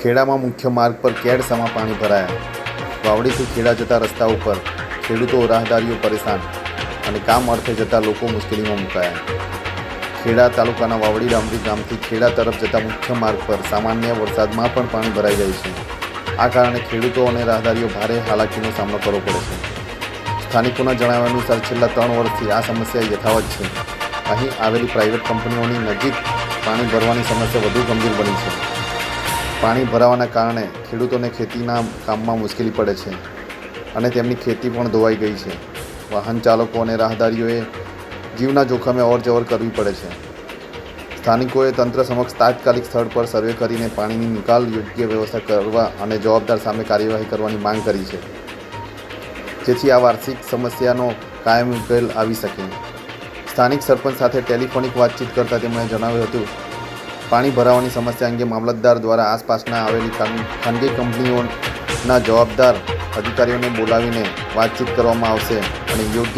ખેડામાં મુખ્ય માર્ગ પર કેડસમાં પાણી ભરાયા। વાવડીથી ખેડા જતા રસ્તા ઉપર ખેડૂતો રાહદારીઓ પરેશાન અને કામ અર્થે જતા લોકો મુશ્કેલીમાં મુકાયા। ખેડા તાલુકાના વાવડી ડામરી ગામથી ખેડા તરફ જતા મુખ્ય માર્ગ પર સામાન્ય વરસાદમાં પણ પાણી ભરાઈ જાય છે। આ કારણે ખેડૂતો અને રાહદારીઓ ભારે હાલાકીનો સામનો કરવો પડે છે। સ્થાનિકોના જણાવ્યા અનુસાર છેલ્લા 3 વર્ષથી આ સમસ્યા યથાવત છે। અહીં આવેલી પ્રાઇવેટ કંપનીઓની નજીક પાણી ભરવાની સમસ્યા વધુ ગંભીર બની છે। પાણી ભરાવાના કારણે ખેડૂતોને ખેતીના કામમાં મુશ્કેલી પડે છે અને તેમની ખેતી પણ ધોવાઈ ગઈ છે। વાહન ચાલકો અને રાહદારીઓએ જીવના જોખમે અવરજવર કરવી પડે છે। સ્થાનિકોએ તંત્ર સમક્ષ તાત્કાલિક સ્થળ પર સર્વે કરીને પાણીની નિકાલ યોગ્ય વ્યવસ્થા કરવા અને જવાબદાર સામે કાર્યવાહી કરવાની માંગ કરી છે, જેથી આ વાર્ષિક સમસ્યાનો કાયમી ઉકેલ આવી શકે। સ્થાનિક સરપંચ સાથે ટેલિફોનિક વાતચીત કરતાં તેમણે જણાવ્યું હતું, પાણી ભરાવાની સમસ્યા અંગે મામલતદાર દ્વારા આસપાસના આવેલી ખાનગી કંપનીઓના જવાબદાર અધિકારીઓને બોલાવીને વાતચીત કરવામાં આવશે અને યોગ્ય